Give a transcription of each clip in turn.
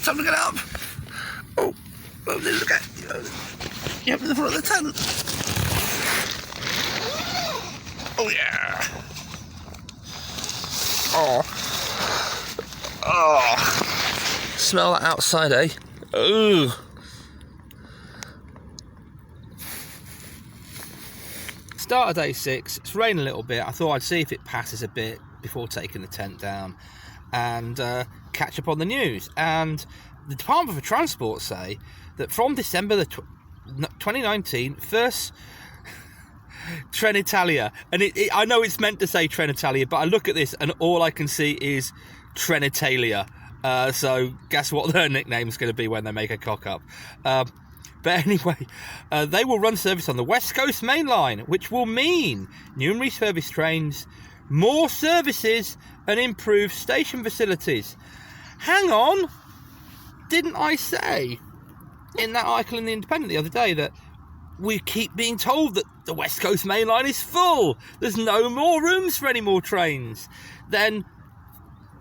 time to get up. Oh, look at you up in the front of the tent. Oh yeah. Oh. Smell that outside, eh? Ooh. Start of day 6, it's raining a little bit. I thought I'd see if it passes a bit before taking the tent down and catch up on the news. And the Department for Transport say that from December 2019, first Trenitalia, and I know it's meant to say Trenitalia, but I look at this and all I can see is Trenitalia. So guess what their nickname's going to be when they make a cock up. But anyway, they will run service on the West Coast Mainline, which will mean new refurbished trains, more services and improved station facilities. Hang on, didn't I say in that article in The Independent the other day that we keep being told that the West Coast Mainline is full? There's no more rooms for any more trains. Then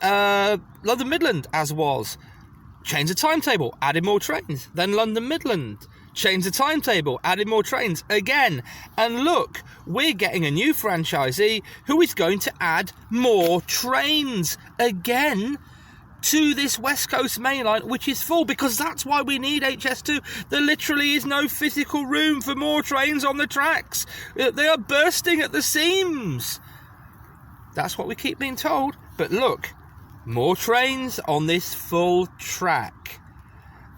London Midland, as was, changed the timetable, added more trains. Then London Midland changed the timetable, added more trains again. And look, we're getting a new franchisee who is going to add more trains again to this West Coast Mainline, which is full, because that's why we need HS2. There literally is no physical room for more trains on the tracks. They are bursting at the seams. That's what we keep being told. But look, more trains on this full track.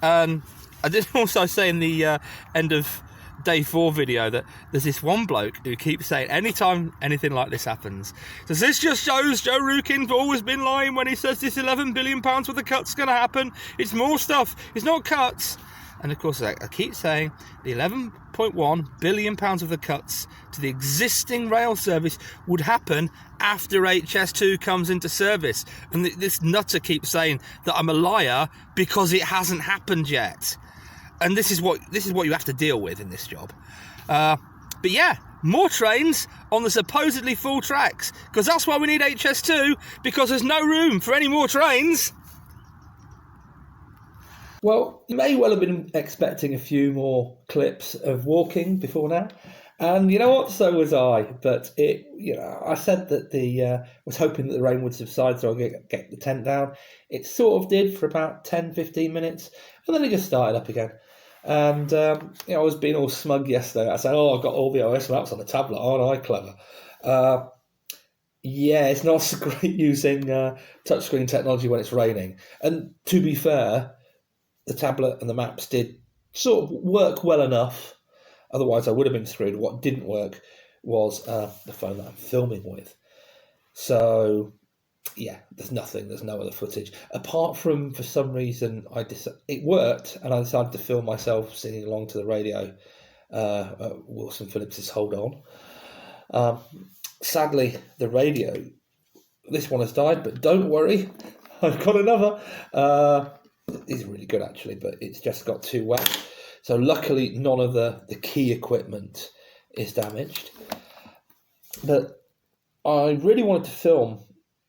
I did also say in the end of day 4 video that there's this one bloke who keeps saying anytime anything like this happens, does this just shows Joe Rukin's always been lying when he says this £11 billion worth of cuts going to happen? It's more stuff, it's not cuts. And of course I keep saying the £11.1 billion worth of cuts to the existing rail service would happen after HS2 comes into service. And this nutter keeps saying that I'm a liar because it hasn't happened yet. And this is what you have to deal with in this job. But yeah, more trains on the supposedly full tracks, because that's why we need HS2, because there's no room for any more trains. Well, you may well have been expecting a few more clips of walking before now. And you know what? So was I. But I said that was hoping that the rain would subside so I could get the tent down. It sort of did for about 10, 15 minutes. And then it just started up again. And, I was being all smug yesterday. I said, I've got all the OS maps on the tablet. Aren't I clever? Yeah, it's not so great using touchscreen technology when it's raining. And to be fair, the tablet and the maps did sort of work well enough. Otherwise, I would have been screwed. What didn't work was the phone that I'm filming with. So, yeah, there's no other footage. Apart from, for some reason, it worked, and I decided to film myself singing along to the radio, Wilson Phillips's Hold On. Sadly, the radio, this one has died, but don't worry, I've got another. It's really good, actually, but it's just got too wet. So luckily, none of the key equipment is damaged. But I really wanted to film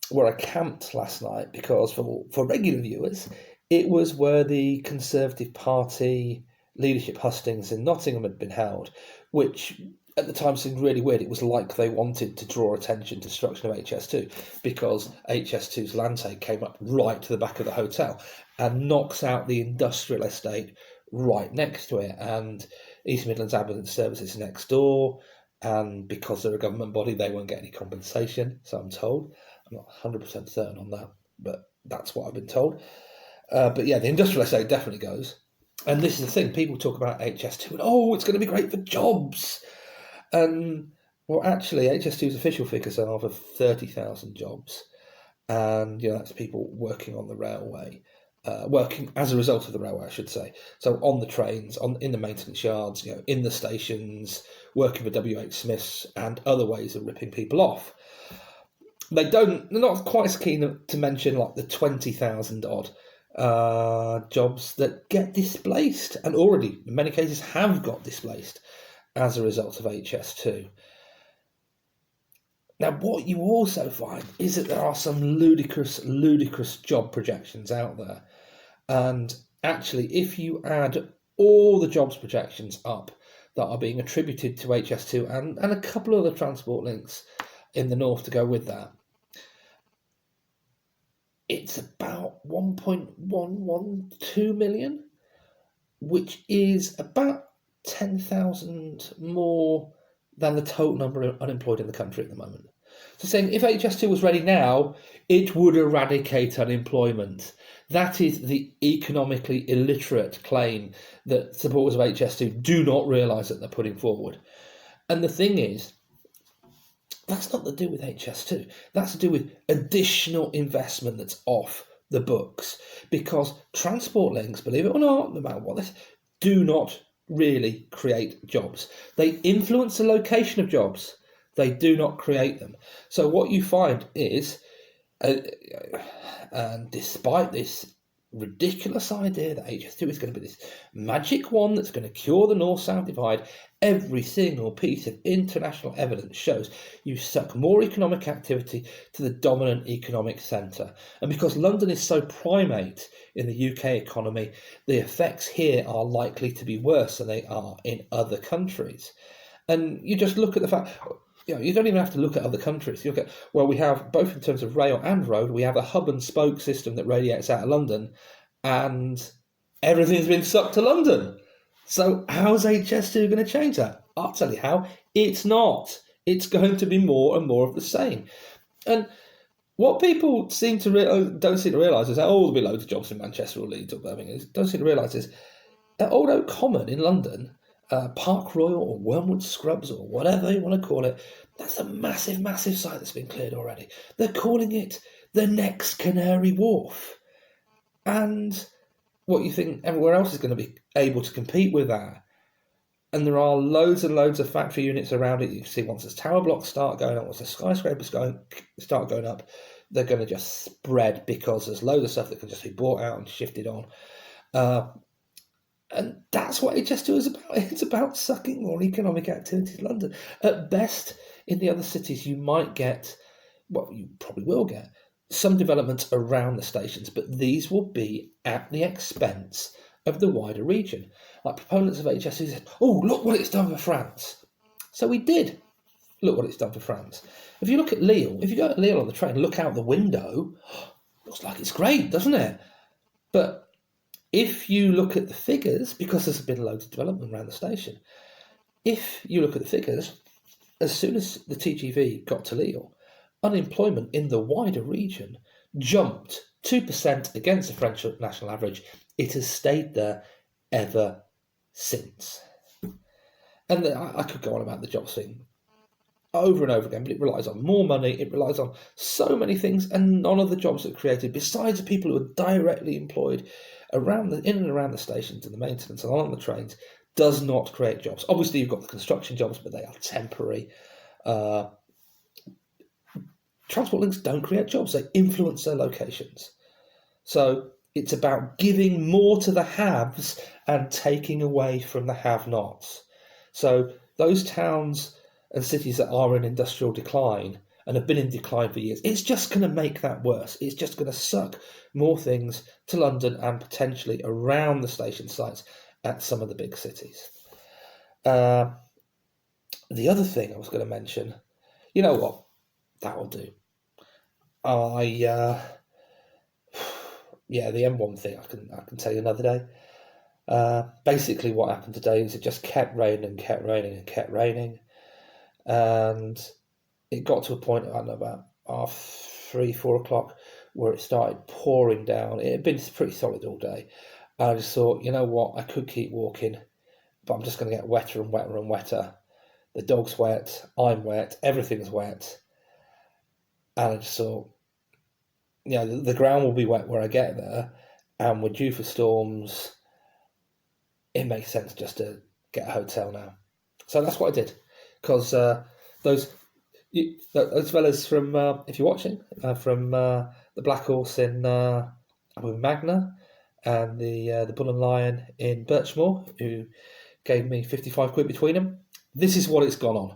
where I camped last night, because for regular viewers, it was where the Conservative Party leadership hustings in Nottingham had been held, which at the time seemed really weird. It was like they wanted to draw attention to destruction of HS2, because HS2's land take came up right to the back of the hotel and knocks out the industrial estate right next to it, and East Midlands Ambulance Services next door, and because they're a government body, they won't get any compensation, so I'm told. I'm not 100% certain on that, but that's what I've been told. But yeah, the industrial estate definitely goes. And this is the thing, people talk about HS2 and, it's going to be great for jobs. And, well, actually, HS2's official figures are over 30,000 jobs. And, that's people working on the railway, working as a result of the railway, I should say. So on the trains, in the maintenance yards, in the stations, working for WH Smiths and other ways of ripping people off. They're not quite as keen to mention like the 20,000 odd jobs that get displaced, and already in many cases have got displaced as a result of HS2. Now, what you also find is that there are some ludicrous job projections out there. And actually, if you add all the jobs projections up that are being attributed to HS2 and a couple of other transport links in the north to go with that, it's about 1.112 million, which is about 10,000 more than the total number of unemployed in the country at the moment. So saying if HS2 was ready now, it would eradicate unemployment. That is the economically illiterate claim that supporters of HS2 do not realise that they're putting forward. And the thing is, that's not to do with HS2. That's to do with additional investment that's off the books. Because transport links, believe it or not, no matter what this, do not really create jobs. They influence the location of jobs. They do not create them. So what you find is, and despite this ridiculous idea that HS2 is going to be this magic wand that's going to cure the north-south divide, every single piece of international evidence shows you suck more economic activity to the dominant economic centre. And because London is so primate in the UK economy, the effects here are likely to be worse than they are in other countries. And you just look at the fact, you don't even have to look at other countries. You look at, well, we have, both in terms of rail and road, we have a hub and spoke system that radiates out of London, and everything's been sucked to London. So how's HS2 going to change that? I'll tell you how. It's not. It's going to be more and more of the same. And what people don't seem to realise is that, there'll be loads of jobs in Manchester or Leeds or Birmingham. Don't seem to realise is at Old Oak Common in London, Park Royal or Wormwood Scrubs or whatever you want to call it, that's a massive, massive site that's been cleared already. They're calling it the next Canary Wharf. And what you think everywhere else is going to be able to compete with that. And there are loads and loads of factory units around it. You can see once the tower blocks start going up, once the skyscrapers start going up, they're going to just spread because there's loads of stuff that can just be bought out and shifted on. And that's what HS2 is about. It's about sucking more economic activity in London. At best, in the other cities, you might get, well, you probably will get, some developments around the stations, but these will be at the expense of the wider region. Like proponents of HS2 said, look what it's done for France. So we did look what it's done for France. If you look at Lille, if you go to Lille on the train, look out the window, looks like it's great, doesn't it? But if you look at the figures, because there's been loads of development around the station, if you look at the figures, as soon as the TGV got to Lille, unemployment in the wider region jumped 2% against the French national average. It has stayed there ever since. And I could go on about the jobs thing over and over again, but it relies on more money, it relies on so many things, and none of the jobs that are created, besides the people who are directly employed in and around the stations and the maintenance and along the trains, does not create jobs. Obviously, you've got the construction jobs, but they are temporary. Transport links don't create jobs, they influence their locations. So it's about giving more to the haves and taking away from the have-nots. So those towns and cities that are in industrial decline and have been in decline for years, it's just going to make that worse. It's just going to suck more things to London and potentially around the station sites at some of the big cities. The other thing I was going to mention, you know what? That will do. The M1 thing I can tell you another day. Basically what happened today is it just kept raining and kept raining and kept raining. And it got to a point, I don't know, about 3, 4 o'clock, where it started pouring down. It had been pretty solid all day. And I just thought, you know what, I could keep walking, but I'm just going to get wetter and wetter and wetter. The dog's wet, I'm wet, everything's wet. And I just thought, the ground will be wet where I get there, and we're due for storms. It makes sense just to get a hotel now. So that's what I did. Because those fellas from, if you're watching, from the Black Horse in Magna and the Bull and Lion in Birchmoor, who gave me 55 quid between them, this is what it's gone on.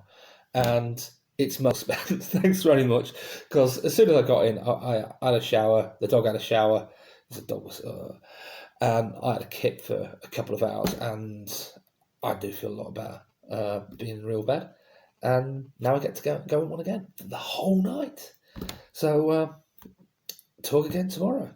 And it's much spent. Thanks very much. Because as soon as I got in, I had a shower, the dog had a shower, the dog was, and I had a kip for a couple of hours, and I do feel a lot better being in real bed. And now I get to go in one again for the whole night. So talk again tomorrow.